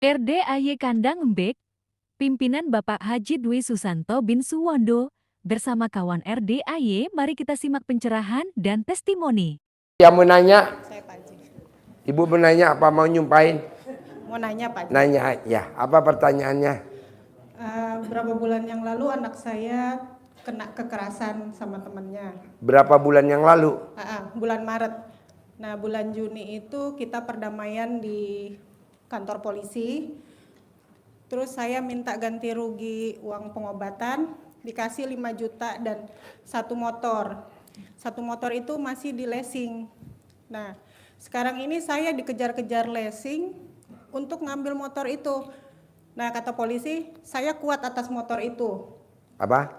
RDAY Kandang Embek, pimpinan Bapak Haji Dwi Susanto bin Suwondo, bersama kawan RDAY, mari kita simak pencerahan dan testimoni. Yang mau nanya, Saya Pak Haji. Ibu mau nanya apa mau nyumpahin? Mau nanya Pak Haji. Nanya ya, apa pertanyaannya? Berapa bulan yang lalu anak saya kena kekerasan sama temannya. Berapa bulan yang lalu? Bulan Maret. Nah bulan Juni itu kita perdamaian di kantor polisi. Terus saya minta ganti rugi uang pengobatan, dikasih 5 juta dan 1 motor. 1 motor itu masih di leasing. Nah, sekarang ini saya dikejar-kejar leasing untuk ngambil motor itu. Nah, kata polisi, saya kuat atas motor itu. Apa?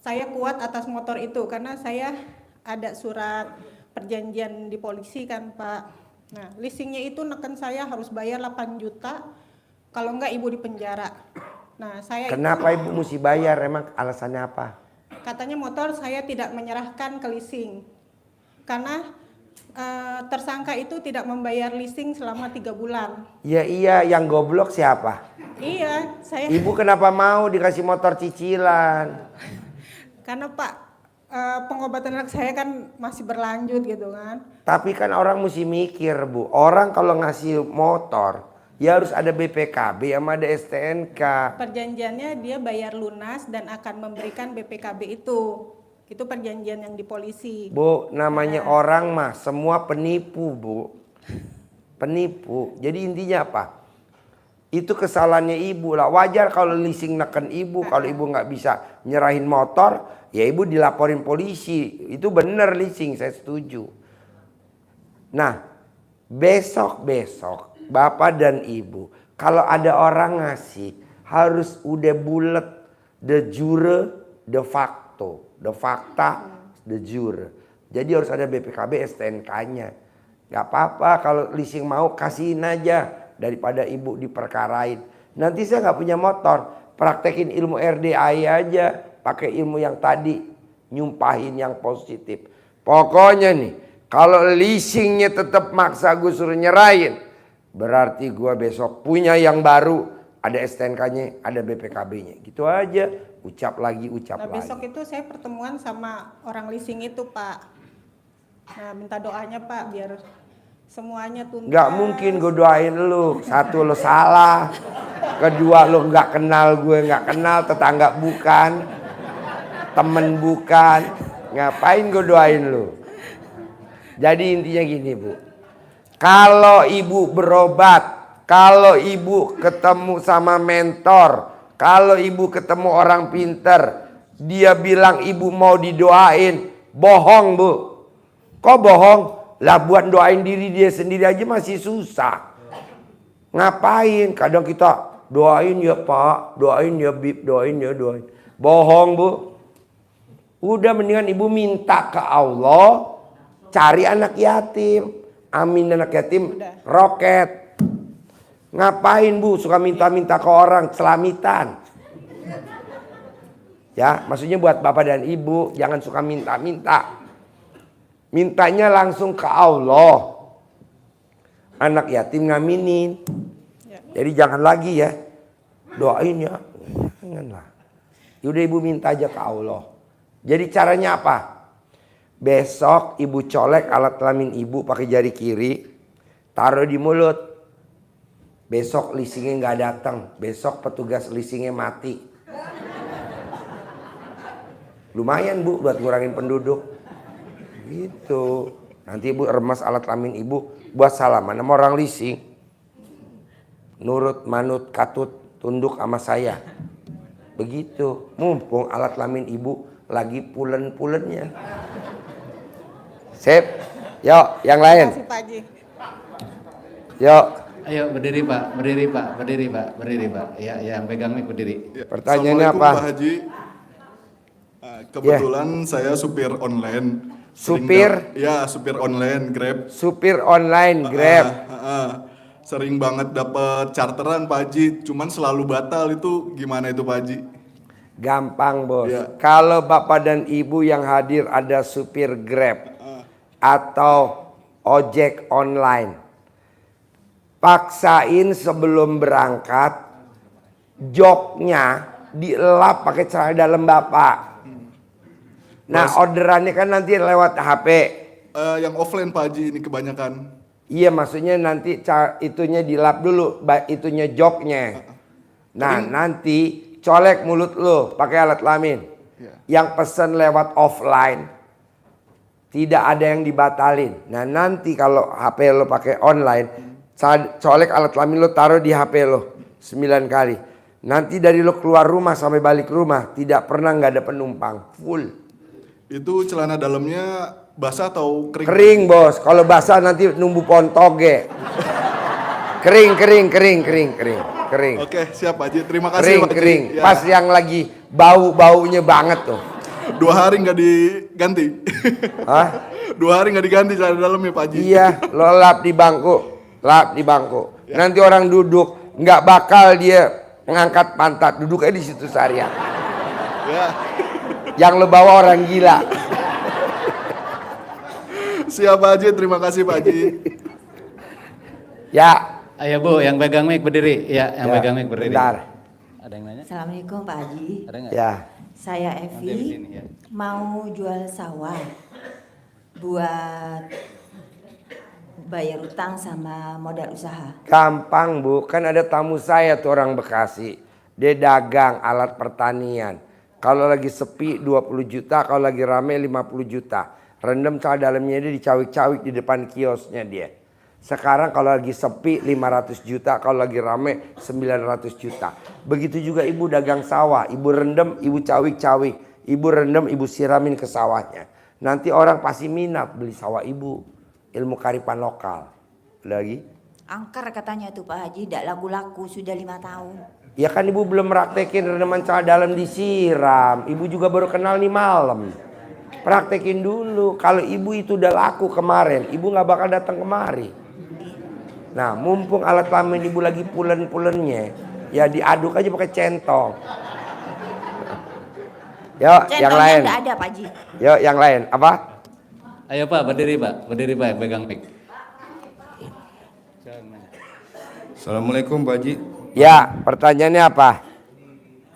Saya kuat atas motor itu karena saya ada surat perjanjian di polisi kan, Pak. Nah, leasingnya itu neken saya harus bayar 8 juta. Kalau enggak ibu di penjara. Nah, saya Kenapa ibu mesti bayar? Emang alasannya apa? katanya motor saya tidak menyerahkan ke leasing. Karena tersangka itu tidak membayar leasing selama 3 bulan. Ya iya, yang goblok siapa? Iya, saya Ibu kenapa mau dikasih motor cicilan? karena Pak pengobatan anak saya kan masih berlanjut gitu kan. Tapi kan orang mesti mikir, Bu. Orang kalau ngasih motor, ya harus ada BPKB sama ada STNK. Perjanjiannya dia bayar lunas dan akan memberikan BPKB itu. Itu perjanjian yang di polisi. Bu, namanya orang mah semua penipu, Bu. Penipu. Jadi intinya apa? Itu kesalahannya ibu lah. Wajar kalau leasing neken ibu. Kalau ibu nggak bisa nyerahin motor, ya ibu dilaporin polisi. Itu bener leasing, saya setuju. Nah, besok bapak dan ibu, kalau ada orang ngasih, harus udah bulet, de jure, de facto, de facta, de jure. Jadi harus ada BPKB STNK-nya. Gak apa-apa kalau leasing mau kasihin aja daripada ibu diperkarain. Nanti saya nggak punya motor, praktekin ilmu RDAI aja, pakai ilmu yang tadi, nyumpahin yang positif. Pokoknya nih, kalau leasingnya tetap maksa gue suruh nyerahin, berarti gue besok punya yang baru, ada STNK-nya, ada BPKB-nya. Gitu aja, ucap lagi. Nah, besok itu saya pertemuan sama orang leasing itu, Pak. Nah, minta doanya, Pak, biar semuanya tuntas. Gak mungkin gue doain lu. Satu lu salah, kedua lu gak kenal gue, gak kenal, tetangga bukan, temen bukan. Ngapain gue doain lu? Jadi intinya gini, Bu. Kalau ibu berobat, kalau ibu ketemu sama mentor, kalau ibu ketemu orang pinter, dia bilang ibu mau didoain, bohong, Bu. Kok bohong? Lah buat doain diri dia sendiri aja masih susah. Ngapain? Kadang kita doain ya Pak, doain ya Bib, doain ya doain. Bohong, Bu. Udah mendingan ibu minta ke Allah, cari anak yatim. Amin anak yatim, roket. Ngapain, Bu, suka minta-minta ke orang, selamitan. Ya, maksudnya buat bapak dan ibu, jangan suka minta-minta. Mintanya langsung ke Allah. Anak yatim ngaminin. Jadi jangan lagi ya, doain ya. Janganlah. Yaudah ibu minta aja ke Allah. Jadi caranya apa? Besok ibu colek alat kelamin ibu pakai jari kiri, taruh di mulut. Besok leasingnya nggak datang, besok petugas leasingnya mati. Lumayan, Bu, buat ngurangin penduduk. Gitu. Nanti ibu remas alat kelamin ibu buat salaman sama orang leasing. Nurut, manut, katut, tunduk sama saya. Begitu. Mumpung alat kelamin ibu lagi pulen-pulennya. Sip. Yuk, yang lain. Terima kasih, Pak Haji. Yuk. Ayo berdiri Pak, berdiri Pak, berdiri Pak, berdiri Pak. Ya, yang pegang mic berdiri. Ya, Pertanyaannya Assalamualaikum, apa? Pak Haji. Kebetulan saya supir online. Supir? Ya, supir online Grab. Supir online Grab. Sering banget dapat charteran Pak Haji, cuman selalu batal. Itu gimana itu Pak Haji? Gampang, Bos. Ya. Kalau bapak dan ibu yang hadir ada supir Grab atau ojek online, paksain sebelum berangkat joknya dielap pakai celana dalam bapak. Nah orderannya kan nanti lewat HP. Yang offline Pak Haji ini kebanyakan. Iya maksudnya nanti itunya dilap dulu, itunya joknya. Nah nanti colek mulut lo pakai alat kelamin. Yang pesen lewat offline tidak ada yang dibatalin. Nah nanti kalau HP lo pakai online, colek alat kelamin lo taruh di HP lo 9 kali. Nanti dari lo keluar rumah sampai balik rumah tidak pernah nggak ada penumpang, full. Itu celana dalamnya basah atau kering? Kering bos, kalau basah nanti numbu pohon toge. Kering. Oke, siap Pak Haji. Terima kasih Pak Haji. Kering. Ya. Pas yang lagi baunya banget tuh. 2 hari nggak diganti. Hah? 2 hari nggak diganti celana dalamnya Pak Haji. Iya, lo lap di bangku. Nanti orang duduk, nggak bakal dia ngangkat pantat, duduk aja di situ seharian. Ya. Yang lo bawa orang gila. Siap Pak Haji, terima kasih Pak Haji. Ya. Ayo Bu, yang pegang mic berdiri. Ya, yang pegang mic berdiri. Bentar. Ada yang nanya? Assalamualaikum Pak Haji. Ada nggak? Ya. Saya Nanti di Evi, sini, ya. mau jual sawah buat bayar utang sama modal usaha. Gampang Bu, kan ada tamu saya tuh orang Bekasi. Dia dagang alat pertanian. Kalau lagi sepi 20 juta, kalau lagi rame 50 juta. Rendam celana dalamnya dia dicawik-cawik di depan kiosnya dia. Sekarang kalau lagi sepi 500 juta, kalau lagi rame 900 juta. Begitu juga ibu dagang sawah, ibu rendam, ibu cawik-cawik. Ibu rendam, ibu siramin ke sawahnya. Nanti orang pasti minat beli sawah ibu. Ilmu karifan lokal. Lagi? Angker katanya tuh Pak Haji, tidak laku-laku sudah 5 tahun. Ya kan ibu belum praktekin rendaman celana dalam disiram. Ibu juga baru kenal nih malam. Praktekin dulu. Kalau ibu itu udah laku kemarin, ibu gak bakal datang kemari. Nah mumpung alat kelamin ibu lagi pulen-pulennya, ya diaduk aja pakai centong. Yuk yang lain. Centongnya nggak ada Pak Haji. Yuk yang lain. Apa? Ayo Pak, berdiri Pak. Berdiri Pak, yang pegang mic. Assalamualaikum Pak Haji. Ya pertanyaannya apa?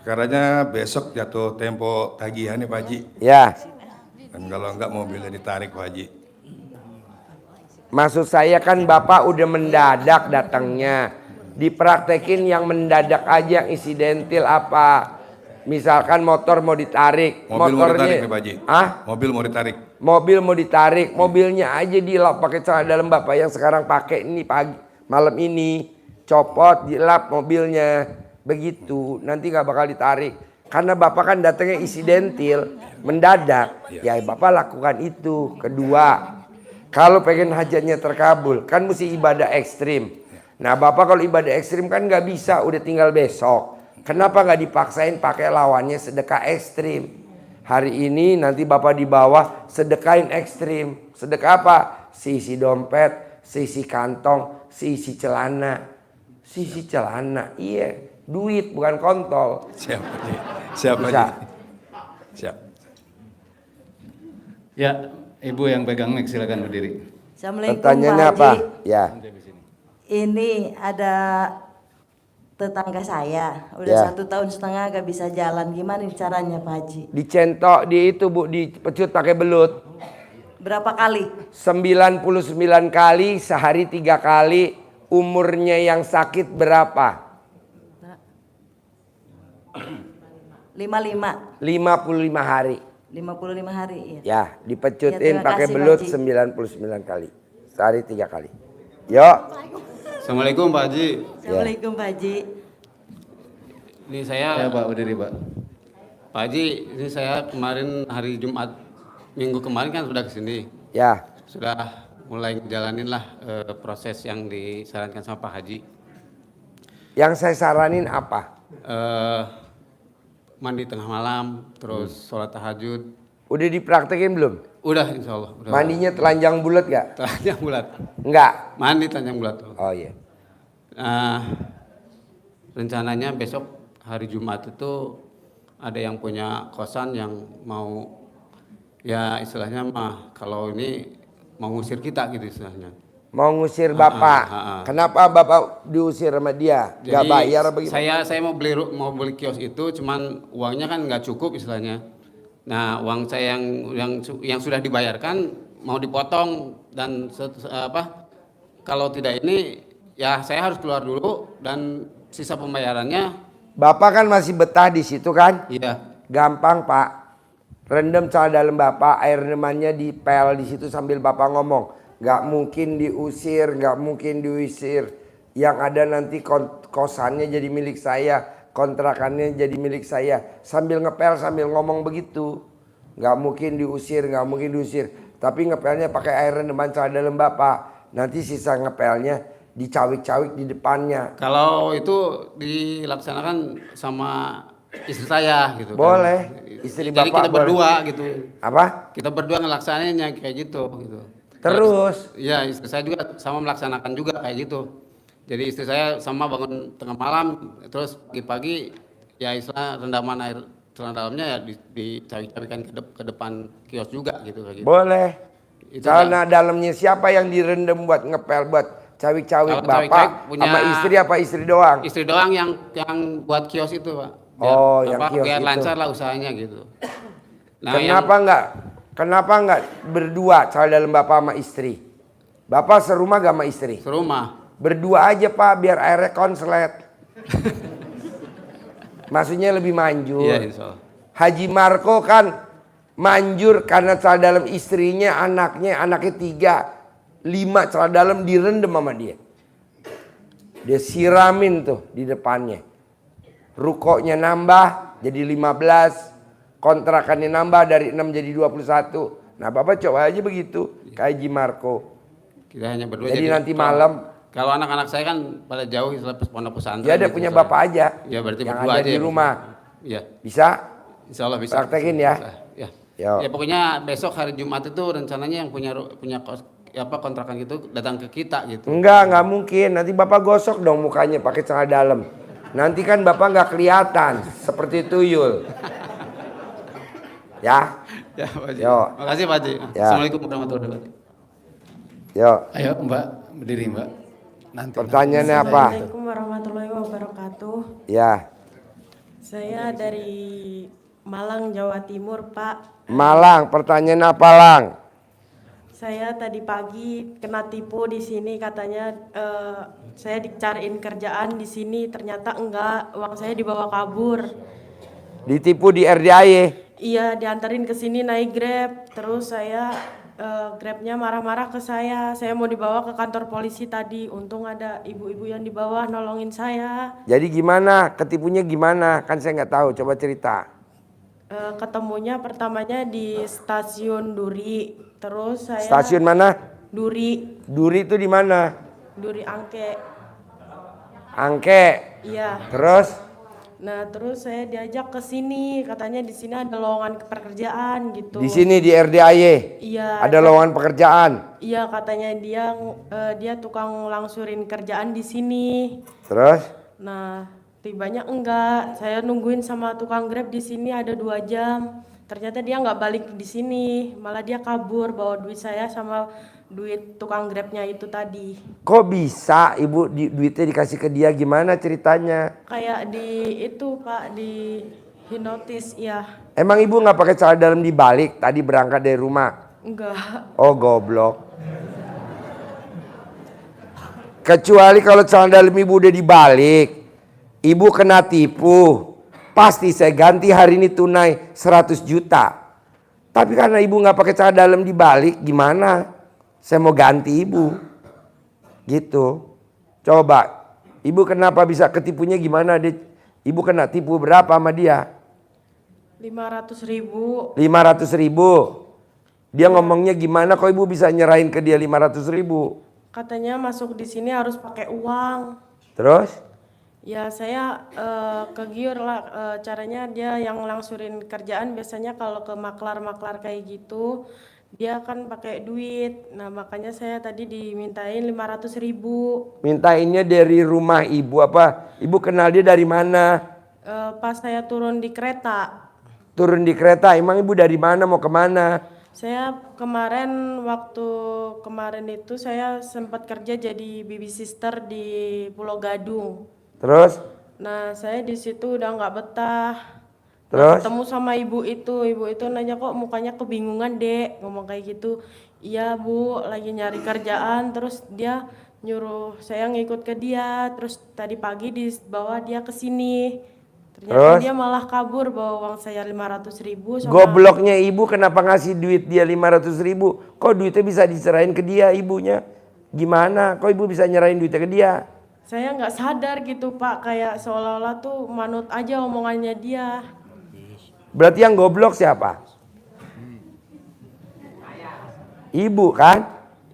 Karena besok jatuh tempo tagihan nih Pak Haji. Ya. Dan kalau enggak mobilnya ditarik Pak Haji. Maksud saya kan Bapak udah mendadak datangnya. Dipraktekin yang mendadak aja, yang insidentil apa. Misalkan motor mau ditarik. Mobil mau ditarik nih Pak Haji. Ah? Mobil mau ditarik. Mobil mau ditarik. Mobilnya aja dilap pakai celana dalam Bapak yang sekarang pakai ini pagi malam ini. Copot, dilap mobilnya. Begitu. Nanti gak bakal ditarik. Karena Bapak kan datangnya insidentil. Mendadak. Ya Bapak lakukan itu. Kedua. Kalau pengen hajatnya terkabul, kan mesti ibadah ekstrim. Nah Bapak kalau ibadah ekstrim kan nggak bisa, udah tinggal besok. Kenapa nggak dipaksain pakai lawannya sedekah ekstrim? Hari ini nanti Bapak di bawah sedekahin ekstrim. Sedekah apa? Sisi dompet, sisi kantong, sisi celana. Sisi celana, iya. Duit bukan kontol. Siap Pak Haji. Siap Pak Bisa. Haji. Siap. Ya, Ibu yang pegang mic silakan berdiri. Assalamualaikum Pertanyaannya Pak apa? Haji. Ya. Ini ada tetangga saya, udah Ya. 1,5 tahun gak bisa jalan. Gimana caranya Pak Haji? Dicentok di itu Bu, dipecut pakai belut. Berapa kali? 99 kali, sehari 3 kali. Umurnya yang sakit berapa? 55 hari. 55 hari, iya. Ya, Ya, dipecutin terima pakai kasih, belut Pak Haji. 99 kali. Sehari 3 kali. Yuk. Assalamualaikum Pak Haji. Assalamualaikum Pak Haji. Ini saya, Ya Pak, berdiri Pak. Pak Haji, ini saya kemarin hari Jumat, minggu kemarin kan sudah kesini. Ya. Sudah mulai jalanin lah proses yang disarankan sama Pak Haji. Yang saya saranin apa? Mandi tengah malam, terus sholat tahajud. Udah dipraktekin belum? Udah insya Allah. Udah. Mandinya telanjang bulat gak? Telanjang bulat. Enggak. Mandi telanjang bulat. Oh iya. Rencananya besok hari Jumat itu ada yang punya kosan yang mau, ya istilahnya mah kalau ini mau ngusir kita gitu istilahnya. Mau ngusir bapak. Kenapa bapak diusir sama dia? Gak Jadi bayar apa gimana? saya mau beli kios itu, cuman uangnya kan nggak cukup istilahnya. Nah, uang saya yang sudah dibayarkan mau dipotong dan kalau tidak ini ya saya harus keluar dulu dan sisa pembayarannya. Bapak kan masih betah di situ kan? Iya. Gampang pak. Rendam celana dalam bapak, air remannya dipel di situ sambil bapak ngomong. Gak mungkin diusir, gak mungkin diusir. Yang ada nanti kosannya jadi milik saya, kontrakannya jadi milik saya. Sambil ngepel, sambil ngomong begitu. Gak mungkin diusir, gak mungkin diusir. Tapi ngepelnya pakai air rendaman celana dalam bapak. Nanti sisa ngepelnya dicawik-cawik di depannya. Kalau itu dilaksanakan sama istri saya gitu. Boleh. Kan. Istri Jadi bapak kita berdua boleh. gitu. Apa? Kita berdua ngelaksanainnya kayak gitu. Terus? Ya istri saya juga sama melaksanakan juga kayak gitu. Jadi istri saya sama bangun tengah malam, terus pagi-pagi ya istilah rendaman air celana dalamnya ya dicawik-cawikan ke depan kios juga gitu kayak gitu. Boleh. Itu Celana dalamnya siapa yang direndam buat ngepel, buat cawik-cawik Kalau bapak cawik-cawik punya sama istri apa istri doang? Istri doang yang buat kios itu, Pak. Oh, yang kios biar itu. lancar lah usahanya gitu. Nah, Kenapa enggak berdua celana dalam bapak sama istri? Bapak serumah gak sama istri? serumah. Berdua aja pak biar airnya konslet. Maksudnya lebih manjur. Iya, insya Allah. Haji Marco kan manjur karena celana dalam istrinya, anaknya 3, 5 celana dalam direndam sama dia. Dia siramin tuh di depannya. Rukoknya nambah jadi 15, kontrakannya nambah dari 6 jadi 21. Nah bapak coba aja begitu kayak Haji Marco. Kita hanya berdua. Jadi nanti malam kalau anak-anak saya kan pada jauh istilah pondok pesantren. dia ada gitu, punya saya. bapak aja Ya berarti yang berdua ada aja di ya, rumah. Iya. Bisa? Insya Allah bisa. Praktekin ya. Ya. Yo. Ya pokoknya besok hari Jumat itu rencananya yang punya kontrakan gitu datang ke kita gitu. Enggak mungkin. Nanti bapak gosok dong mukanya pakai celana dalam. Nanti kan bapak nggak kelihatan seperti tuyul. Ya. Ya, Pak Haji. Yo. Makasih Pak Haji. Ya. Assalamualaikum warahmatullahi wabarakatuh. Yo. Ayo Mbak, berdiri Mbak. Nanti. Pertanyaannya apa? Assalamualaikum warahmatullahi wabarakatuh. Ya. Saya dari Malang, Jawa Timur, Pak. Malang. Pertanyaan apa Lang? Saya tadi pagi kena tipu di sini, katanya saya dicariin kerjaan di sini, ternyata enggak, uang saya dibawa kabur. Ditipu di RDAY. Iya, diantarin ke sini naik Grab, terus saya Grabnya marah-marah ke saya mau dibawa ke kantor polisi tadi. Untung ada ibu-ibu yang di bawah nolongin saya. Jadi gimana? Ketipunya gimana? Kan saya nggak tahu. Coba cerita. Ketemunya pertamanya di stasiun Duri, terus saya Stasiun mana? Duri Duri itu di mana? Duri Angke. Angke. Iya. Terus? Nah, terus saya diajak ke sini, katanya di sini ada lowongan pekerjaan gitu. Di sini di RDAY. Iya. Ada lowongan pekerjaan. Iya, katanya dia tukang langsurin kerjaan di sini. Terus? Nah, tibanya enggak. Saya nungguin sama tukang Grab di sini ada 2 jam. Ternyata dia nggak balik di sini, malah dia kabur bawa duit saya sama duit tukang Grabnya itu tadi. Kok bisa ibu duitnya dikasih ke dia, gimana ceritanya? Kayak di itu Pak, di hipnotis ya. Emang ibu nggak pakai celana dalam dibalik tadi berangkat dari rumah? Enggak. Oh goblok. Kecuali kalau celana dalam ibu udah dibalik, ibu kena tipu. Pasti saya ganti hari ini tunai 100 juta. Tapi karena ibu nggak pakai celana dalam dibalik, gimana? Saya mau ganti ibu. Gitu. Coba. Ibu kenapa bisa ketipunya gimana? Ibu kena tipu berapa sama dia? 500.000. 500.000. Dia ngomongnya gimana kok ibu bisa nyerahin ke dia 500.000? Katanya masuk di sini harus pakai uang. Terus? Ya saya kegiur lah, caranya dia yang langsurin kerjaan biasanya kalau ke maklar-maklar kayak gitu dia kan pakai duit. Nah makanya saya tadi dimintain 500.000. Mintainnya dari rumah ibu apa? Ibu kenal dia dari mana? Pas saya turun di kereta. Turun di kereta, emang ibu dari mana mau kemana? Saya kemarin waktu kemarin itu saya sempat kerja jadi baby sister di Pulau Gadung. Terus? Nah, saya di situ udah nggak betah. Nah, Terus? ketemu sama ibu itu nanya kok mukanya kebingungan dek, ngomong kayak gitu. Iya bu, lagi nyari kerjaan, terus dia nyuruh saya ngikut ke dia, terus tadi pagi dibawa dia ke sini. Ternyata Terus? dia malah kabur bawa uang saya 500.000 sama Gobloknya ibu kenapa ngasih duit dia 500.000? Kok duitnya bisa diserahin ke dia ibunya? Gimana? Kok ibu bisa nyerahin duitnya ke dia? saya nggak sadar gitu Pak, kayak seolah-olah tuh manut aja omongannya dia. Berarti yang goblok siapa? Ibu kan?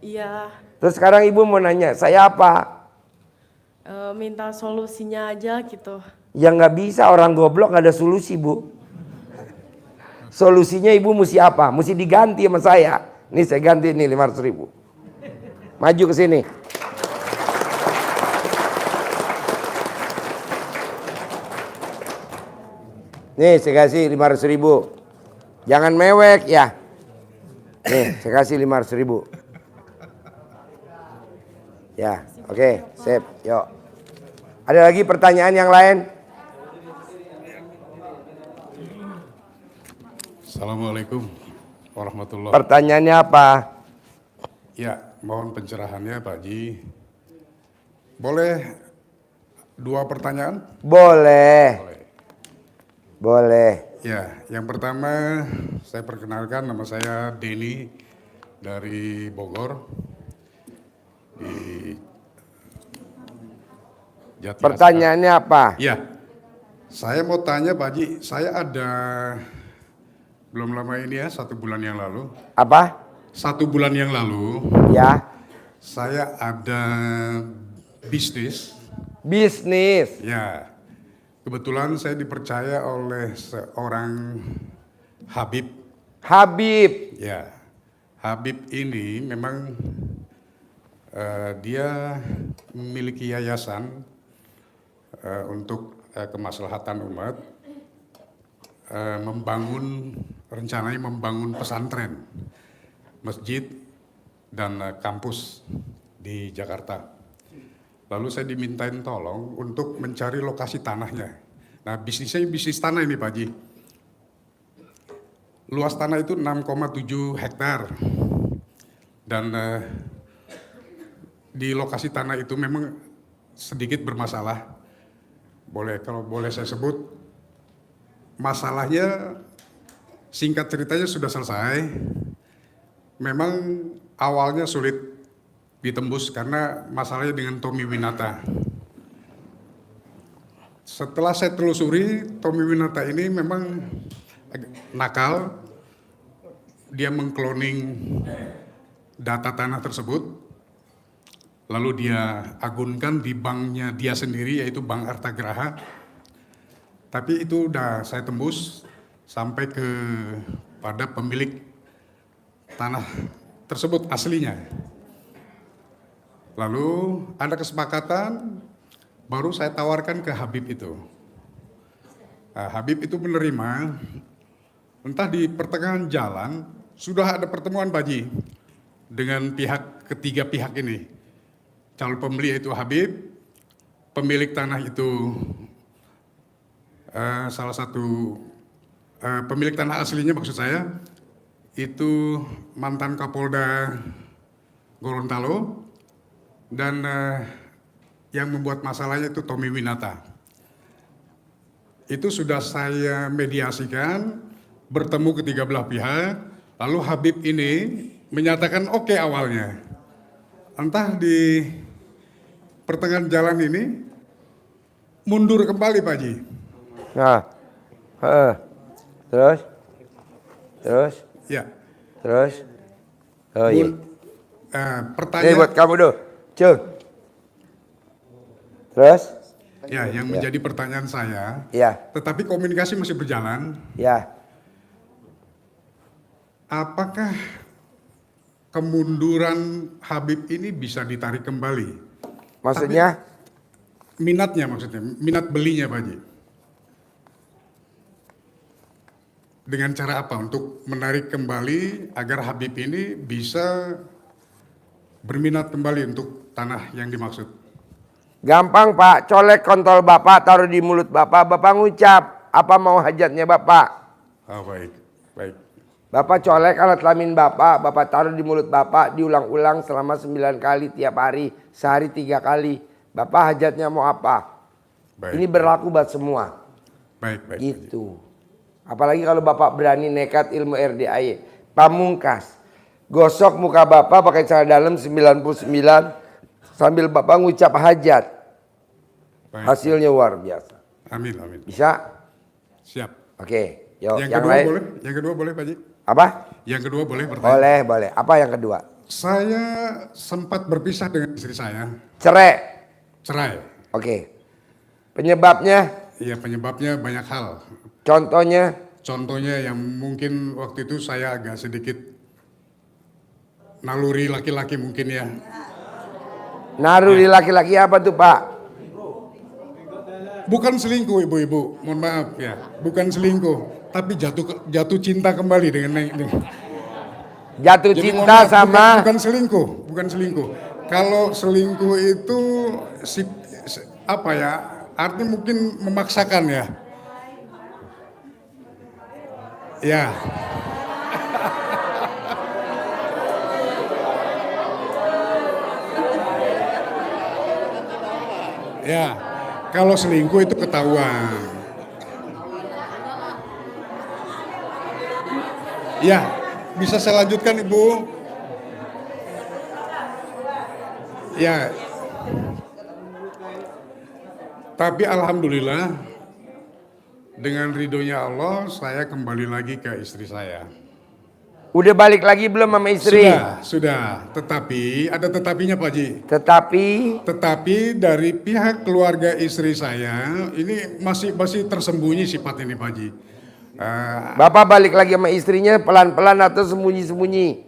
Iya, Terus sekarang ibu mau nanya, saya apa? minta solusinya aja gitu. Ya nggak bisa, orang goblok nggak ada solusi bu. Solusinya ibu mesti apa? Mesti diganti sama saya. Nih saya ganti nih 500.000. Maju ke sini. Nih saya kasih 500.000. Jangan mewek ya. Nih saya kasih 500.000. Ya oke, sip, yuk. Ada lagi pertanyaan yang lain? Assalamualaikum warahmatullahi. Pertanyaannya apa? Ya, mohon pencerahannya Pak Haji. Boleh 2 pertanyaan? Boleh. Boleh. Ya, yang pertama saya perkenalkan, nama saya Denny dari Bogor. Di Jati Asih. Pertanyaannya apa? Ya, saya mau tanya Pak Haji, saya ada belum lama ini ya, 1 bulan yang lalu. Apa? 1 bulan yang lalu, Ya. saya ada bisnis. Bisnis. Ya, kebetulan saya dipercaya oleh seorang Habib. Habib. Ya, Habib ini memang dia memiliki yayasan untuk kemaslahatan umat, rencananya membangun pesantren, masjid, dan kampus di Jakarta. Lalu saya dimintain tolong untuk mencari lokasi tanahnya. Nah, bisnisnya bisnis tanah ini Pak Haji. Luas tanah itu 6,7 hektar. Dan di lokasi tanah itu memang sedikit bermasalah. Kalau boleh saya sebut, masalahnya singkat ceritanya sudah selesai. Memang awalnya sulit ditembus karena masalahnya dengan Tommy Winata. Setelah saya telusuri, Tommy Winata ini memang nakal. Dia mengkloning data tanah tersebut, lalu dia agunkan di banknya dia sendiri, yaitu Bank Artagraha. Tapi itu udah saya tembus sampai pada pemilik tanah tersebut aslinya. Lalu ada kesepakatan, baru saya tawarkan ke Habib itu. Nah, Habib itu menerima, entah di pertengahan jalan, sudah ada pertemuan Pak Haji dengan ketiga pihak ini. Calon pembeli itu Habib, pemilik tanah itu salah satu pemilik tanah aslinya maksud saya, itu mantan Kapolda Gorontalo, dan yang membuat masalahnya itu Tommy Winata. Itu sudah saya mediasikan, bertemu ketiga belah pihak, lalu Habib ini menyatakan oke awalnya. Entah di pertengahan jalan ini mundur kembali Pak Haji. Nah, terus, Ya. terus. Oh iya. Ini Pertanyaan. buat kamu dulu. Cul. Terus? Ya, yang menjadi pertanyaan saya. Ya, Tetapi komunikasi masih berjalan. ya. Apakah kemunduran Habib ini bisa ditarik kembali? Maksudnya? Minatnya maksudnya, minat belinya Pak Haji. dengan cara apa untuk menarik kembali agar Habib ini bisa berminat kembali untuk tanah yang dimaksud? Gampang Pak, colek kontol Bapak, taruh di mulut Bapak, Bapak ngucap apa mau hajatnya Bapak. Oh, baik, baik. Bapak colek alat kelamin Bapak, Bapak taruh di mulut Bapak, diulang-ulang selama 9 kali tiap hari, sehari 3 kali. Bapak hajatnya mau apa? Baik. Ini berlaku buat semua. Baik, baik. Gitu. Apalagi kalau Bapak berani nekat ilmu RDAY. Pamungkas. Gosok muka Bapak pakai celana dalam 99 sambil Bapak ngucap hajat. Baik. Hasilnya luar biasa. Amin, amin. Bisa? Siap. Oke. Yuk, Yang yang kedua lain. boleh? Yang kedua boleh, Pak Haji? Apa? Yang kedua boleh bertanya? Boleh, boleh. Apa yang kedua? Saya sempat berpisah dengan istri saya, Cerai. cerai. Oke. Penyebabnya? Iya, penyebabnya banyak hal. Contohnya? Contohnya yang mungkin waktu itu saya agak sedikit naluri laki-laki mungkin ya. Naluri laki-laki apa tuh Pak? Bukan selingkuh ibu-ibu, mohon maaf ya. Bukan selingkuh, tapi jatuh cinta kembali dengan Jatuh Jadi mohon cinta maaf, sama? bukan selingkuh, bukan selingkuh. Kalau selingkuh itu apa ya? Artinya mungkin memaksakan ya. Ya. Ya, kalau selingkuh itu ketahuan. Ya, bisa saya lanjutkan Ibu? Ya. Tapi alhamdulillah dengan ridhonya Allah saya kembali lagi ke istri saya. Udah balik lagi belum sama istri? Sudah. Tetapi ada tetapinya Pak Haji. Tetapi dari pihak keluarga istri saya ini masih tersembunyi sifat ini Pak Haji. Bapak balik lagi sama istrinya pelan-pelan atau sembunyi-sembunyi?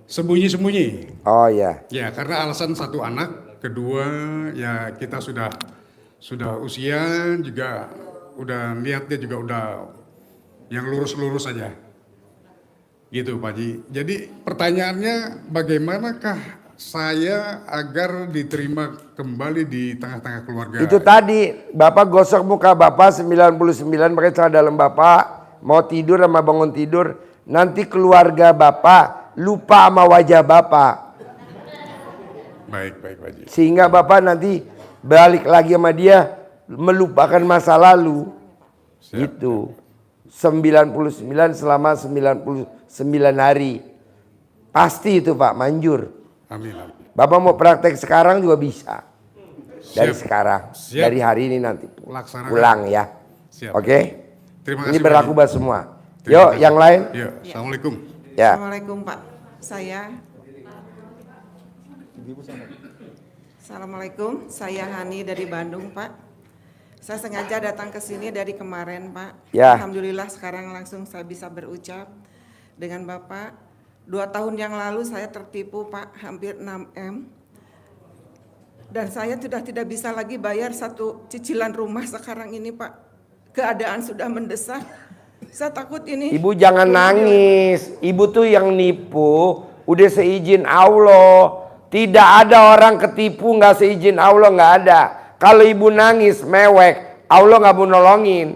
Sembunyi-sembunyi. Oh ya. Ya karena alasan satu anak, kedua ya kita sudah usia juga udah niatnya juga udah yang lurus-lurus saja. Gitu Pak Haji. Jadi pertanyaannya bagaimanakah saya agar diterima kembali di tengah-tengah keluarga? Itu tadi Bapak gosok muka Bapak 99 pakai celana dalam Bapak. Mau tidur sama bangun tidur. Nanti keluarga Bapak lupa sama wajah Bapak. Baik Pak Haji. Sehingga Bapak nanti balik lagi sama dia melupakan masa lalu. Siap. Gitu. 99 selama 99 hari. Pasti itu Pak, manjur. Amin. Bapak mau praktek sekarang juga bisa. Dari Siap. sekarang. Siap. Dari hari ini nanti. Laksanakan. Pulang ya. Siap. Oke? Terima Ini kasih, berlaku Pak buat semua. Terima Yuk, kasih. yang lain. Ya, Assalamualaikum. Ya. Assalamualaikum Pak. Assalamualaikum, saya Hani dari Bandung Pak. Saya sengaja datang ke sini dari kemarin Pak. Ya. Alhamdulillah sekarang langsung saya bisa berucap dengan Bapak. 2 tahun yang lalu saya tertipu Pak, hampir 6M. Dan saya sudah tidak bisa lagi bayar satu cicilan rumah sekarang ini Pak. Keadaan sudah mendesak. Saya takut ini. Ibu jangan nangis. Ibu tuh yang nipu udah seizin Allah. Tidak ada orang ketipu nggak seizin Allah, nggak ada. Kalau ibu nangis mewek, Allah nggak mau nolongin.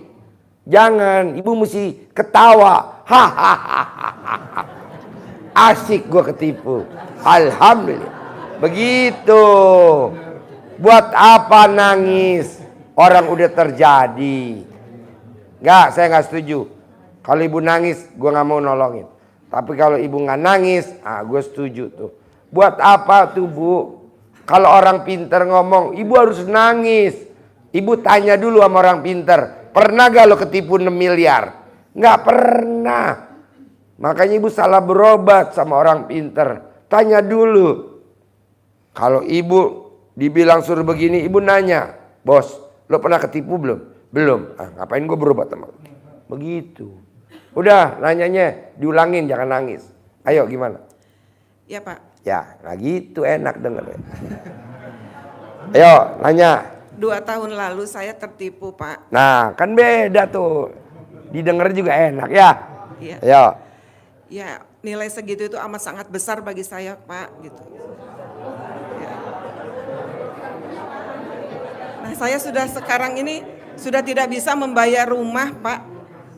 Jangan, ibu mesti ketawa. Hahaha. Asik gua ketipu. Alhamdulillah. Begitu. Buat apa nangis? Orang udah terjadi. Nggak, saya nggak setuju. Kalau ibu nangis, gue nggak mau nolongin. Tapi kalau ibu nggak nangis, gue setuju tuh. Buat apa tuh Bu? Kalau orang pinter ngomong, ibu harus nangis. Ibu tanya dulu sama orang pinter, pernah gak lo ketipu 6 miliar? Nggak pernah. Makanya ibu salah berobat sama orang pinter. Tanya dulu. Kalau ibu dibilang suruh begini, ibu nanya, bos, lo pernah ketipu belum? Belum. Ngapain gue berobat sama lo? Begitu. Udah, nanyanya diulangin, jangan nangis. Ayo gimana? Ya Pak. Ya, nah gitu enak denger. Ayo, nanya. 2 tahun lalu saya tertipu Pak. Nah, kan beda tuh. Didengar juga enak ya. Iya. Ya. Ya, nilai segitu itu amat sangat besar bagi saya, Pak, gitu. Ya. Nah, saya sudah sekarang ini sudah tidak bisa membayar rumah, Pak.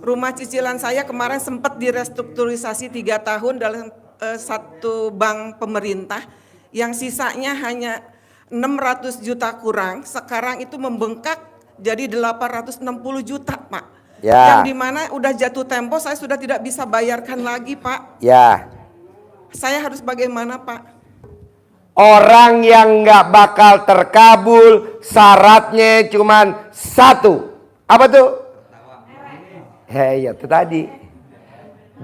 Rumah cicilan saya kemarin sempat direstrukturisasi 3 tahun dalam satu bank pemerintah, yang sisanya hanya 600 juta kurang, sekarang itu membengkak jadi 860 juta, Pak. Ya. Yang dimana udah jatuh tempo, saya sudah tidak bisa bayarkan lagi, Pak. Ya. Saya harus bagaimana, Pak? Orang yang nggak bakal terkabul syaratnya cuman satu. Apa tuh? Ya itu tadi.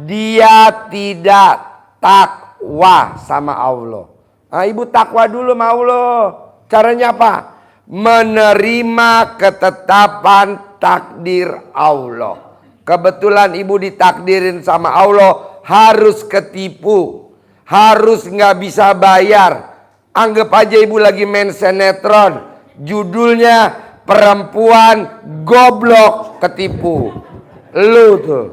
Dia tidak takwa sama Allah. Nah, ibu takwa dulu sama Allah. Caranya apa? Menerima ketetapan takdir Allah. Kebetulan ibu ditakdirin sama Allah, harus ketipu, harus nggak bisa bayar. Anggap aja ibu lagi main sinetron, judulnya perempuan goblok ketipu. Lu tuh,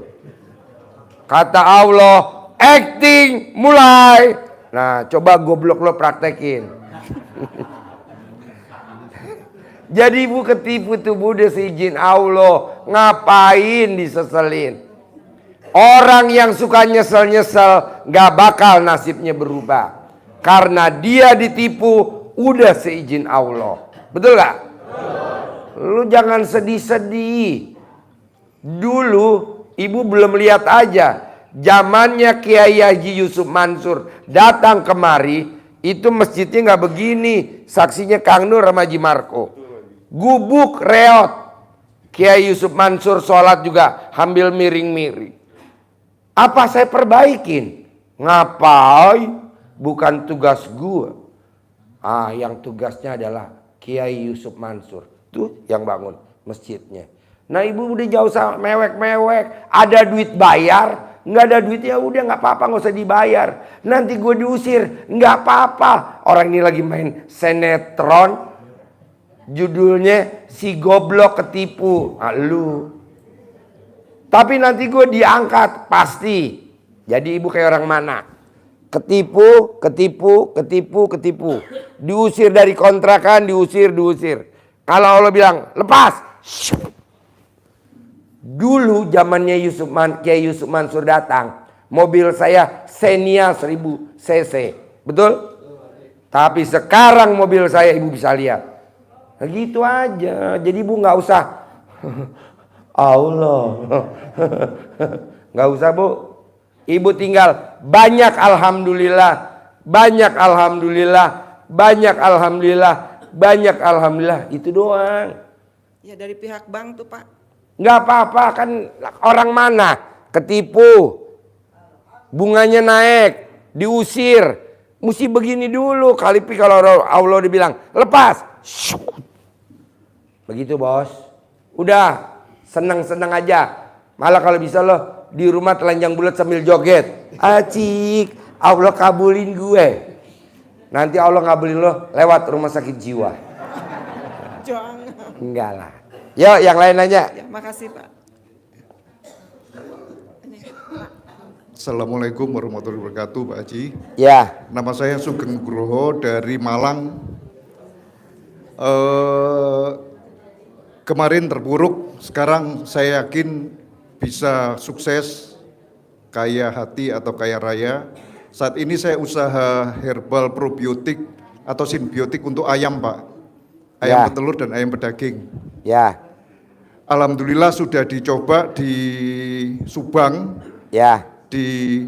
kata Allah, acting mulai. Nah, coba goblok lo praktekin. Jadi ibu ketipu tuh, udah seizin Allah, ngapain diseselin? Orang yang suka nyesel-nyesel gak bakal nasibnya berubah. Karena dia ditipu udah seizin Allah. Betul gak? Lu jangan sedih-sedih. Dulu ibu belum lihat aja, zamannya Kiai Haji Yusuf Mansur datang kemari, itu masjidnya gak begini. Saksinya Kang Nur sama Haji Marco. Gubuk reot. Kiai Yusuf Mansur sholat juga sambil miring-miring. Apa saya perbaikin? Ngapain? Bukan tugas gua. Yang tugasnya adalah Kiai Yusuf Mansur. Tuh yang bangun masjidnya. Nah ibu udah jauh sama mewek-mewek. Ada duit bayar, nggak ada duit ya udah nggak apa-apa, nggak usah dibayar. Nanti gue diusir, nggak apa-apa. Orang ini lagi main sinetron. Judulnya si goblok ketipu. Lu. Tapi nanti gue diangkat pasti. Jadi ibu kayak orang mana? Ketipu. Diusir dari kontrakan, diusir. Kalau Allah bilang lepas. Dulu zamannya Kiai Yusuf Mansur datang, mobil saya Xenia 1000 cc. Betul? Tapi sekarang mobil saya ibu bisa lihat. Nah, gitu aja. Jadi ibu nggak usah Allah. Nggak usah bu. Ibu tinggal banyak alhamdulillah. Itu doang. Ya dari pihak bank tuh, Pak. Nggak apa-apa, kan orang mana ketipu, bunganya naik, diusir. Mesti begini dulu. Kali kalau Allah dibilang lepas, begitu bos. Udah senang-senang aja. Malah kalau bisa lo di rumah telanjang bulat sambil joget. Acik, Allah kabulin gue. Nanti Allah ngabulin lo lewat rumah sakit jiwa. Jangan. Enggak lah. Yuk yang lain aja. Ya, makasih Pak. Assalamualaikum warahmatullahi wabarakatuh, Pak Haji. Ya. Nama saya Sugeng Nugroho dari Malang. Kemarin terpuruk, sekarang saya yakin bisa sukses, kaya hati atau kaya raya. Saat ini saya usaha herbal probiotik atau simbiotik untuk ayam, Pak. Ayam petelur dan ayam pedaging. Ya. Alhamdulillah sudah dicoba di Subang. Ya. Di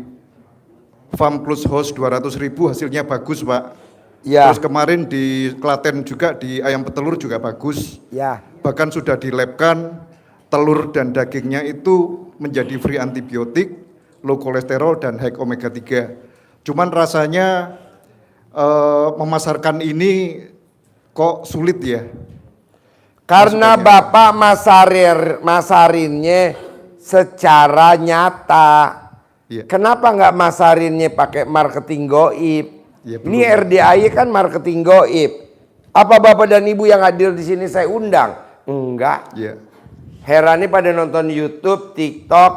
Farm Plus House 200.000 hasilnya bagus, Pak. Ya. Terus kemarin di Klaten juga di ayam petelur juga bagus. Ya. Bahkan sudah dilabkan telur dan dagingnya itu menjadi free antibiotik, low kolesterol dan high omega 3. Cuman rasanya memasarkan ini kok sulit ya. Karena Bapak masarinnya secara nyata. Ya. Kenapa nggak masarinnya pakai marketing goib? Ya, ini RDAY kan marketing goib. Apa Bapak dan Ibu yang hadir di sini saya undang? Enggak. Ya. Herannya pada nonton YouTube, TikTok,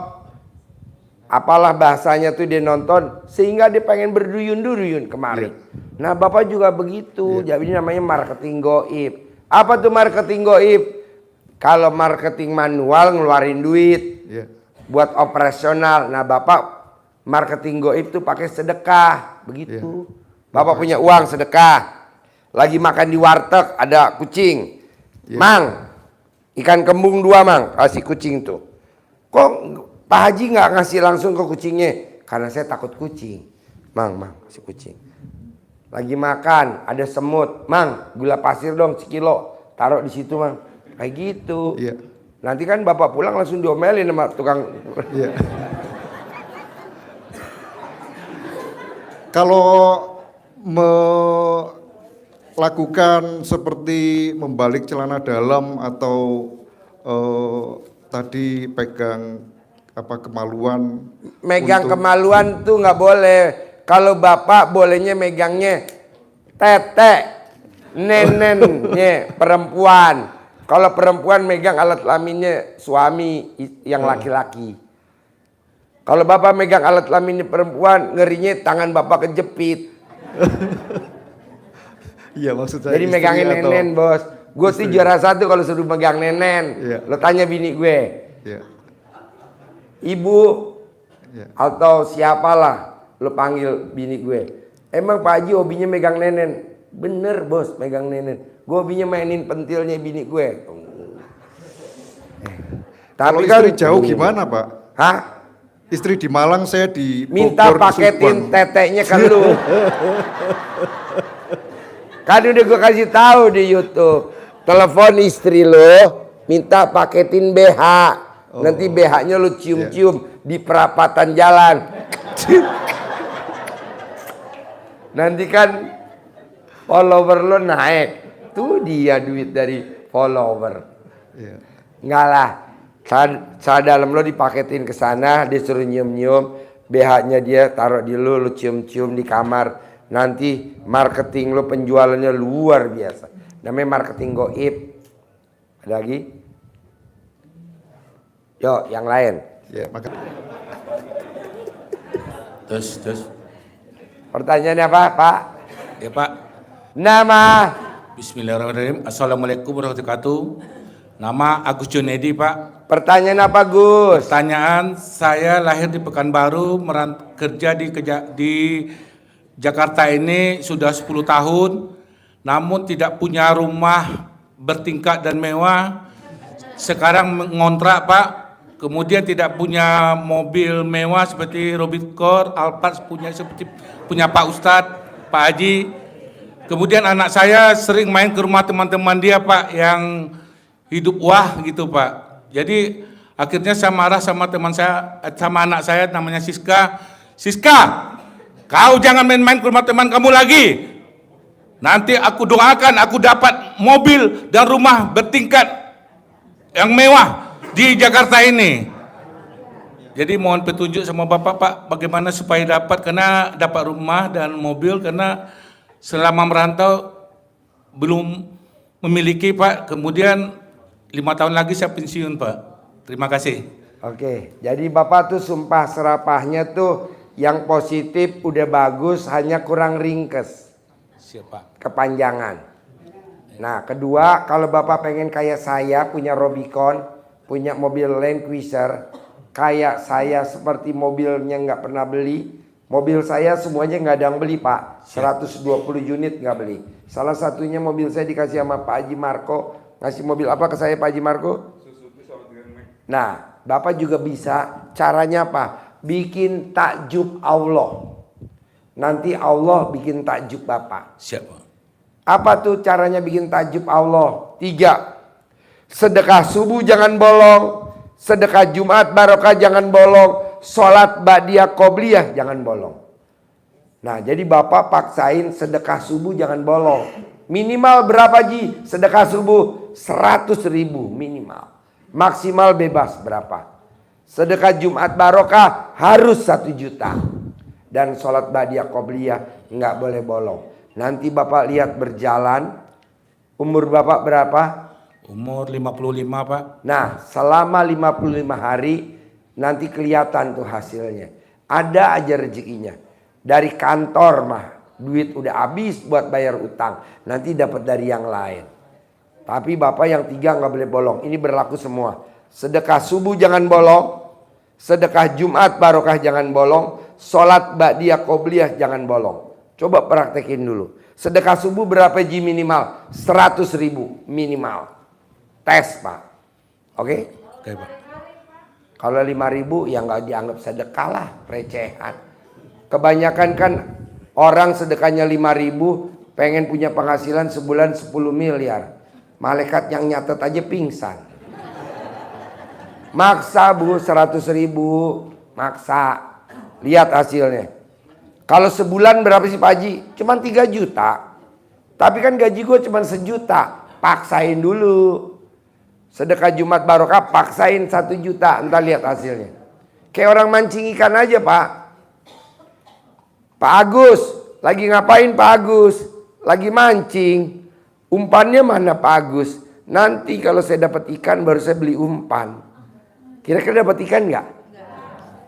apalah bahasanya tuh dia nonton sehingga dia pengen berduyun-duyun kemari. Nah Bapak juga begitu, jadi namanya marketing goib. Apa tuh marketing goib? Kalau marketing manual ngeluarin duit buat operasional. Nah Bapak marketing goib tuh pakai sedekah, begitu. Bapak punya uang sedekah, lagi makan di warteg ada kucing, Mang, ikan kembung 2 Mang, kasih kucing tuh. Kok Pak Haji nggak ngasih langsung ke kucingnya? Karena saya takut kucing. Mang, kasih kucing. Lagi makan, ada semut. Mang, gula pasir dong sekilo. Taruh di situ, Mang. Kayak gitu. Nanti kan Bapak pulang langsung diomelin sama tukang. Kalau melakukan seperti membalik celana dalam atau tadi pegang kemaluan, megang kemaluan tuh nggak boleh. Kalau Bapak bolehnya megangnya tete nenennya perempuan. Kalau perempuan megang alat kelaminnya suami yang laki-laki. Kalau Bapak megang alat kelaminnya perempuan, ngerinya tangan Bapak kejepit. Iya, maksud saya jadi megangin nenen, Bos. Gue sih juara 1 kalau suruh megang nenen. Lo tanya bini gue. Ibu atau siapalah lo panggil bini gue. Emang Pak Haji hobinya megang nenen? Bener Bos, megang nenen. Gue hobinya mainin pentilnya bini gue. Tapi kan jauh gimana Pak? Hah? Istri di Malang, saya di minta Bogor, paketin Subang. teteknya ke lu. Kan udah gue kasih tahu di YouTube. Telepon istri lo, minta paketin BH. Nanti BH-nya lu cium-cium di perapatan jalan. Nanti kan follower lo naik. Tuh dia duit dari follower. Enggak lah. Saat dalam lo dipaketin ke sana, dia suruh nyium-nyium. BH-nya dia taruh di lu cium-cium di kamar. Nanti marketing lo penjualannya luar biasa. Namanya marketing goib. Ada lagi? Yuk, yang lain. Terus. Pertanyaannya apa, Pak? Ya Pak. Nama. Bismillahirrahmanirrahim. Assalamualaikum warahmatullahi wabarakatuh. Nama Agus Junedi, Pak. Pertanyaan apa, Gus? Pertanyaan, saya lahir di Pekanbaru, kerja di Jakarta ini sudah 10 tahun, namun tidak punya rumah bertingkat dan mewah. Sekarang mengontrak, Pak. Kemudian tidak punya mobil mewah seperti Robicor, Alphard punya Pak Ustadz, Pak Haji. Kemudian anak saya sering main ke rumah teman-teman dia, Pak, yang hidup wah gitu, Pak. Jadi akhirnya saya marah sama anak saya namanya Siska. Siska, kau jangan main-main ke rumah teman kamu lagi. Nanti aku doakan aku dapat mobil dan rumah bertingkat yang mewah di Jakarta ini. Jadi mohon petunjuk sama Bapak, Pak, bagaimana supaya dapat rumah dan mobil, karena selama merantau belum memiliki, Pak. Kemudian 5 tahun lagi saya pensiun, Pak. Terima kasih. Oke, jadi Bapak tuh sumpah serapahnya tuh yang positif udah bagus, hanya kurang ringkes. Siap, Pak. Kepanjangan. Nah, kedua, kalau Bapak pengen kayak saya, punya Robicon, punya mobil Land Cruiser, kayak saya seperti mobilnya nggak pernah beli. Mobil saya semuanya nggak ada yang beli, Pak. 120 unit nggak beli. Salah satunya mobil saya dikasih sama Pak Haji Marco. Ngasih mobil apa ke saya Pak Haji Marco? Nah, Bapak juga bisa. Caranya apa? Bikin takjub Allah. Nanti Allah bikin takjub Bapak. Siap, Pak. Apa tuh caranya bikin takjub Allah? 3. Sedekah subuh jangan bolong. Sedekah Jumat barokah jangan bolong. Sholat ba'diyah qobliyah jangan bolong. Nah, jadi Bapak paksain sedekah subuh jangan bolong. Minimal berapa Ji? Sedekah subuh 100.000 minimal. Maksimal bebas berapa? Sedekah Jumat barokah harus 1 juta. Dan sholat ba'diyah qobliyah nggak boleh bolong. Nanti Bapak lihat berjalan. Umur Bapak berapa? Umur 55, Pak. Nah, selama 55 hari Nanti kelihatan tuh hasilnya. Ada aja rezekinya. Dari kantor mah duit udah habis buat bayar utang. Nanti dapat dari yang lain. Tapi bapak yang 3 nggak boleh bolong. Ini berlaku semua. Sedekah subuh jangan bolong. Sedekah Jumat barokah jangan bolong. Sholat ba'diyah qobliyah jangan bolong. Coba praktekin dulu. Sedekah subuh berapa ji minimal? 100.000 minimal. Tes Pak. Oke? Oke, Pak. Kalau 5.000 ya nggak dianggap sedekah lah, recehan. Kebanyakan kan orang sedekahnya 5.000 pengen punya penghasilan sebulan 10 miliar. Malaikat yang nyatet aja pingsan. Maksa Bu 100.000, maksa. Lihat hasilnya. Kalau sebulan berapa sih Pak Haji? Cuman 3 juta. Tapi kan gaji gue cuman 1 juta. Paksain dulu. Sedekah Jumat barokah paksain 1 juta. Entar lihat hasilnya. Kayak orang mancing ikan aja Pak. Pak Agus. Lagi ngapain Pak Agus? Lagi mancing. Umpannya mana Pak Agus? Nanti kalau saya dapat ikan baru saya beli umpan. Kira-kira dapat ikan nggak?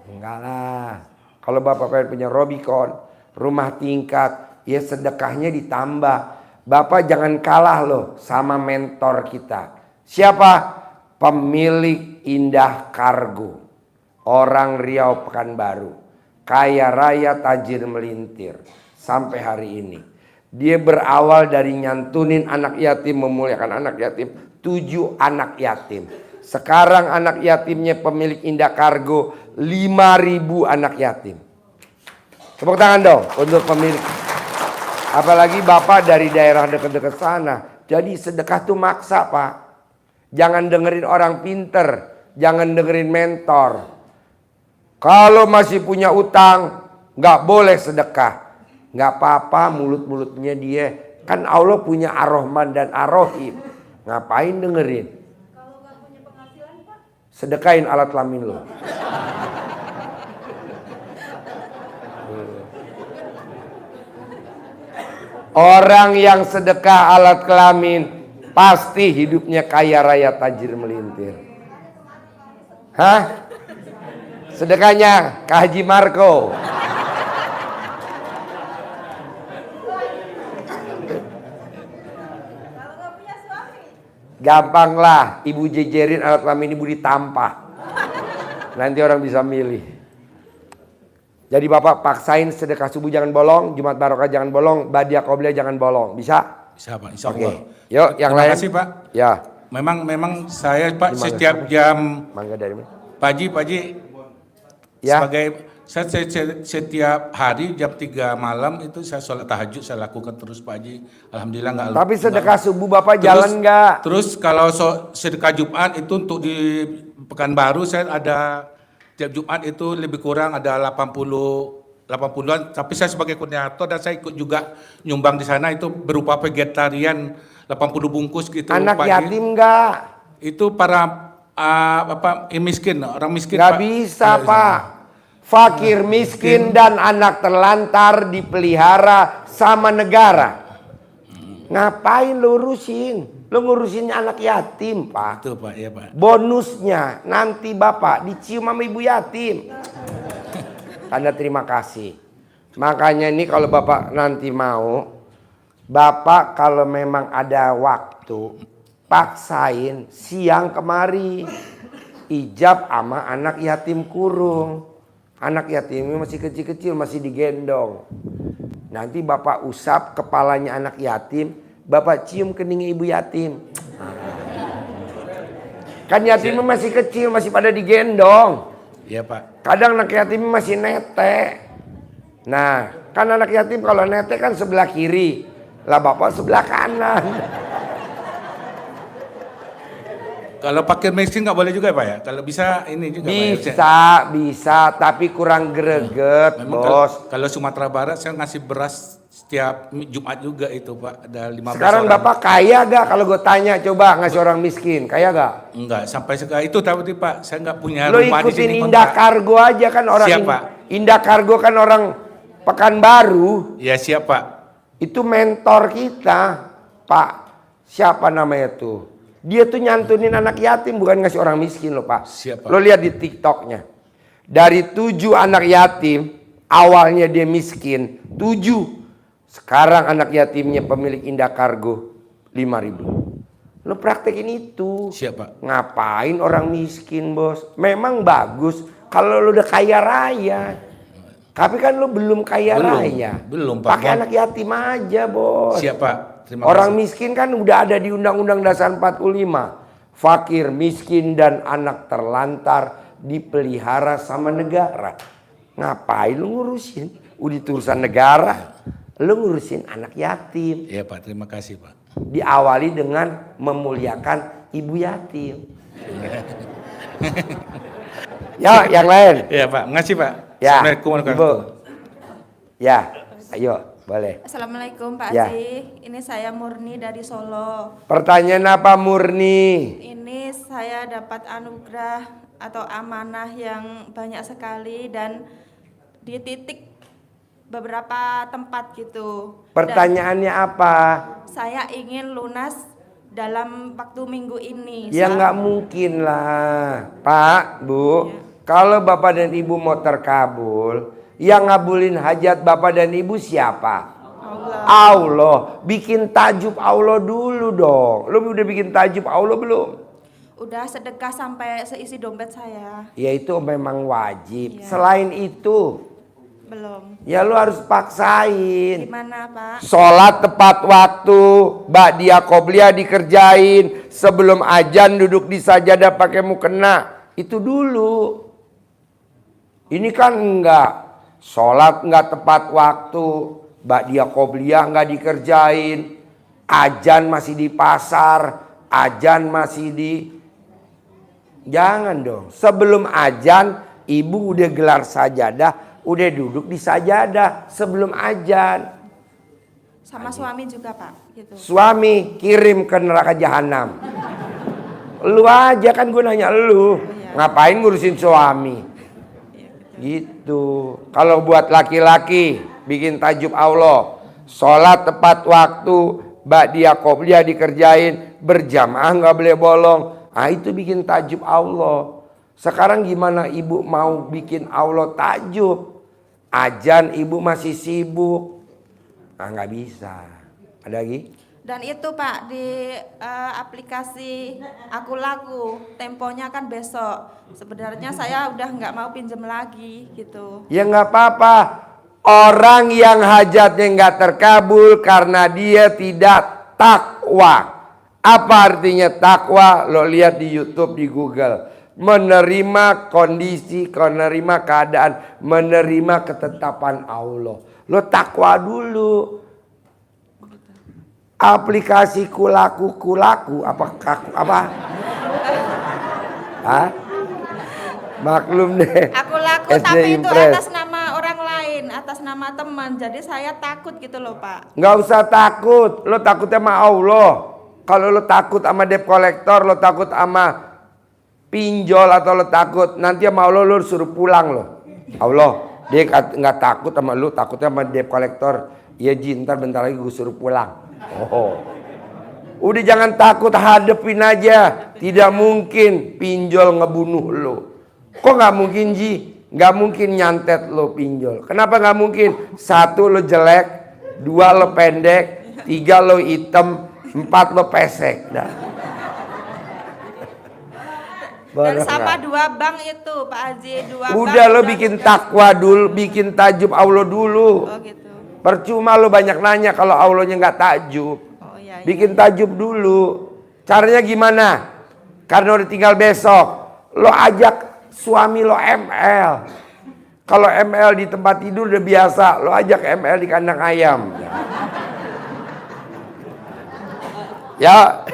Enggak lah. Kalau Bapak pengen punya Robicon, rumah tingkat, ya sedekahnya ditambah. Bapak jangan kalah loh sama mentor kita. Siapa? Pemilik Indah Kargo. Orang Riau Pekanbaru. Kaya raya tajir melintir. Sampai hari ini. Dia berawal dari nyantunin anak yatim, memuliakan anak yatim. 7 anak yatim. Sekarang anak yatimnya pemilik Indah Kargo 5.000 anak yatim. Tepuk tangan dong untuk pemilik. Apalagi Bapak dari daerah dekat-dekat sana. Jadi sedekah tuh maksa Pak. Jangan dengerin orang pinter. Jangan dengerin mentor. Kalau masih punya utang, nggak boleh sedekah. Nggak apa-apa mulut-mulutnya dia. Kan Allah punya Ar-Rahman dan Ar-Rahim. Ngapain dengerin? Sedekahin alat kelamin lo. Orang yang sedekah alat kelamin pasti hidupnya kaya raya tajir melintir. Hah? Sedekahnya ke Haji Marco. Gampang lah, ibu jejerin alat kelamin ibu ditampah. Nanti orang bisa milih. Jadi Bapak paksain sedekah subuh jangan bolong, Jumat barokah jangan bolong, ba'diyah qobliyah jangan bolong. Bisa? Bisa Pak, insya Oke. Allah. Yuk yang Terima lain. kasih Pak. Ya. Memang saya Pak Gimana? setiap jam Mangga dari mana? Pak Haji, Ya. sebagai setiap hari jam 3 malam itu saya sholat tahajud saya lakukan terus Pak Haji. Alhamdulillah nggak. Tapi sedekah subuh Bapak jalan nggak? Terus kalau sedekah Jumat itu untuk di Pekanbaru saya ada tiap Jumat itu lebih kurang ada 80-an. Tapi saya sebagai koordinator dan saya ikut juga nyumbang di sana itu berupa vegetarian 80 bungkus gitu. Anak Pak Haji. yatim nggak? Itu para miskin, orang miskin. Nggak Pak. bisa Nggak Pak. Fakir, miskin, dan anak terlantar dipelihara sama negara. Ngapain lu urusin? Lu ngurusin anak yatim Pak. Itu Pak, ya Pak. Bonusnya nanti Bapak dicium sama ibu yatim. Tanda terima kasih. Makanya ini kalau Bapak nanti mau, Bapak kalau memang ada waktu, paksain siang kemari. Ijab sama anak yatim kurung. Anak yatimnya masih kecil-kecil, masih digendong. Nanti Bapak usap kepalanya anak yatim, Bapak cium keningnya ibu yatim. Kan yatimnya masih kecil, masih pada digendong. Iya Pak. Kadang anak yatim masih netek. Nah, kan anak yatim kalau netek kan sebelah kiri. Lah Bapak sebelah kanan. Kalau fakir miskin nggak boleh juga Pak ya? Kalau bisa ini juga Pak ya? Bisa, tapi kurang greget, Memang Bos. kalau Sumatera Barat saya ngasih beras setiap Jumat juga itu Pak. Ada 15 Sekarang orang. Bapak kaya gak kalau gue tanya coba ngasih orang miskin? Kaya gak? Enggak, sampai sekarang itu tapi Pak, saya nggak punya Lo rumah di ikutin sini. Indah Kargo aja kan orang Siap, Pak. Indah Kargo kan orang Pekanbaru. Ya siap Pak. Itu mentor kita, Pak. Siapa namanya tuh? Dia tuh nyantunin anak yatim bukan ngasih orang miskin loh Pak. Siap, Pak. Lo lihat di TikToknya. Dari 7 anak yatim, awalnya dia miskin, 7. Sekarang anak yatimnya pemilik Indah Kargo 5.000. Lo praktekin itu. Siapa? Ngapain orang miskin, bos? Memang bagus kalau lo udah kaya raya. Tapi kan lo belum kaya raya. Belum, Pak. Pakai anak yatim aja, bos. Siapa? Terima Orang kasih. miskin kan udah ada di Undang-Undang Dasar 45. Fakir, miskin, dan anak terlantar dipelihara sama negara. Ngapain lu ngurusin? Udah itu urusan negara. Lu ngurusin anak yatim. Iya Pak, terima kasih Pak. Diawali dengan memuliakan ibu yatim. Ya, yang lain. Iya Pak, makasih Pak. Ya, Assalamualaikum warahmatullahi Ibu. wabarakatuh. Ya, ayo, boleh. Assalamualaikum Pak Ya. Haji, ini saya Murni dari Solo. Pertanyaan apa, Murni? Ini saya dapat anugerah atau amanah yang banyak sekali dan di titik beberapa tempat gitu. Pertanyaannya apa? Saya ingin lunas dalam waktu minggu ini. Ya nggak mungkin lah, Pak, Bu. Kalau Bapak dan Ibu mau terkabul, yang ngabulin hajat Bapak dan Ibu siapa? Allah. Bikin tajub Allah dulu dong. Lu udah bikin tajub Allah belum? Udah sedekah sampai seisi dompet saya. Ya itu memang wajib. Selain itu, Belum. ya lu harus paksain. Gimana Pak? Sholat tepat waktu, ba'diyah qobliyah dikerjain, sebelum ajan duduk di sajadah pakai mukena. Itu dulu. Ini kan enggak. Sholat enggak tepat waktu, ba'diyah qobliyah enggak dikerjain, ajan masih di pasar, ajan masih di... Jangan dong. Sebelum ajan, ibu udah gelar sajadah, udah duduk di sajadah sebelum ajan. Sama suami juga Pak. Gitu. Suami kirim ke neraka jahanam. Lu aja kan gue nanya lu. Ngapain ngurusin suami? Gitu. Kalau buat laki-laki bikin tajub Allah. Sholat tepat waktu, ba'diyah qobliyah dikerjain, berjamaah nggak boleh bolong. Nah itu bikin tajub Allah. Sekarang gimana ibu mau bikin Allah tajub? Ajan ibu masih sibuk. Nah nggak bisa. Ada lagi? Dan itu Pak di aplikasi Aku Laku, temponya kan besok. Sebenarnya saya udah nggak mau pinjam lagi gitu. Ya nggak apa-apa. Orang yang hajatnya nggak terkabul karena dia tidak takwa. Apa artinya takwa? Lo lihat di YouTube, di Google. Menerima kondisi, menerima keadaan, menerima ketetapan Allah. Lo takwa dulu. Aplikasi kulaku apa kaku apa? Hah? Maklum deh. Aku Laku SD tapi itu Impress. atas nama orang lain, atas nama teman. Jadi saya takut gitu loh Pak. Nggak usah takut. Lo takut sama Allah. Kalau lo takut sama debt collector, lo takut sama pinjol atau lo takut nanti sama Allah lo suruh pulang lo. Allah dia nggak takut sama lo, takutnya sama debt collector. Ya Ji, ntar bentar lagi gue suruh pulang. Oh, udah jangan takut, hadepin aja. Tidak mungkin pinjol ngebunuh lo. Kok nggak mungkin Ji? Nggak mungkin nyantet lo pinjol. Kenapa nggak mungkin? 1 lo jelek, 2 lo pendek, 3 lo hitam, 4 lo pesek. Dah. Dan sama 2 bank itu Pak Haji, 2 Udah bank lo bikin takwa dulu, bikin tajub Allah dulu. Oh gitu. Percuma lo banyak nanya kalau Allahnya nggak tajub. Oh iya. Bikin tajub dulu. Caranya gimana? Karena udah tinggal besok. Lo ajak suami lo ML. Kalau ML di tempat tidur udah biasa. Lo ajak ML di kandang ayam. Ya.